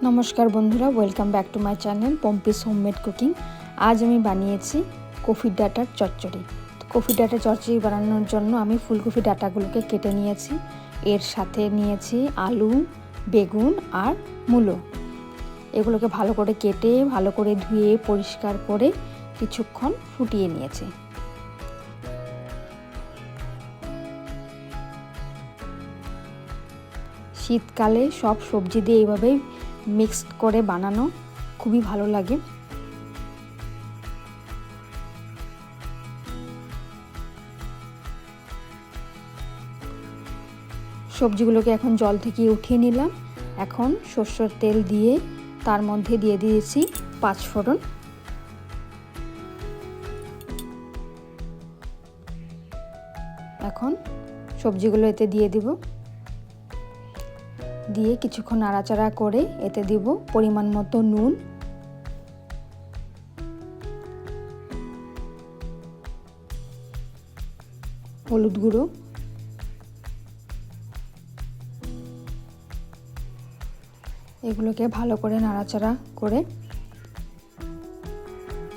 নমস্কার বন্ধুরা, welcome back to my channel Pompi's homemade cooking. আজ আমি বানিয়েছি কফির ডাঁটার চচ্চড়ি। কফির ডাঁটার চচ্চড়ি বানানোর জন্য আমি ফুলকপি ডাঁটাগুলোকে কেটে নিয়েছি। এর সাথে নিয়েছি আলু, বেগুন আর মূলো। এগুলোকে ভালো করে কেটে, ভালো করে ধুয়ে, পরিষ্কার করে কিছুক্ষণ ফুটিয়ে নিয়েছি। শীতকালে সব সবজি দিয়ে এইভাবে মিক্সড করে বানানো খুবই ভালো লাগে। সবজিগুলোকে এখন জল থেকে উঠিয়ে নিলাম। এখন সরষের তেল দিয়ে তার মধ্যে দিয়ে দিয়েছি 5 ফোড়ন। এখন সবজিগুলো এতে দিয়ে দিব, দিয়ে কিছুক্ষণ নাড়াচাড়া করে এতে দিব পরিমাণ মতো নুন, হলুদ গুঁড়ো, এগুলোকে ভালো করে নাড়াচাড়া করে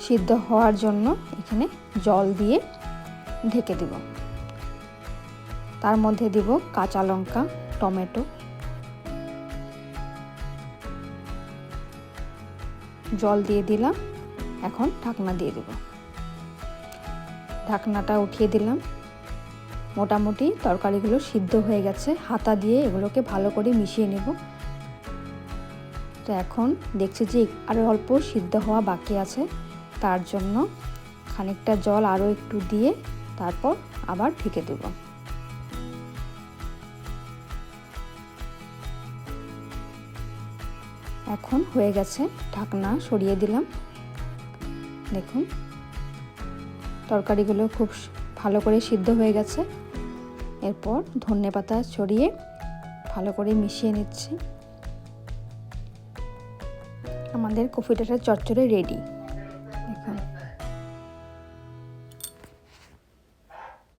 সিদ্ধ হওয়ার জন্য এখানে জল দিয়ে ঢেকে দিব। তার মধ্যে দিব কাঁচা লঙ্কা, টমেটো, জল দিয়ে দিলাম। এখন ঢাকনা দিয়ে দেব। ঢাকনাটা উঠিয়ে দিলাম। মোটামুটি তরকারিগুলো সিদ্ধ হয়ে গেছে। হাতা দিয়ে এগুলোকে ভালো করে মিশিয়ে নেব। তো এখন দেখছি যে আরও অল্প সিদ্ধ হওয়া বাকি আছে, তার জন্য খানিকটা জল আরও একটু দিয়ে তারপর আবার ঢেকে দেব। এখন হয়ে গেছে, ঢাকনা সরিয়ে দিলাম। দেখুন তরকারিগুলো খুব ভালো করে সিদ্ধ হয়ে গেছে। এরপর ধনেপাতা ছড়িয়ে ভালো করে মিশিয়ে নিচ্ছি। আমাদের কফি ডাঁটার চচ্চড়ি রেডি।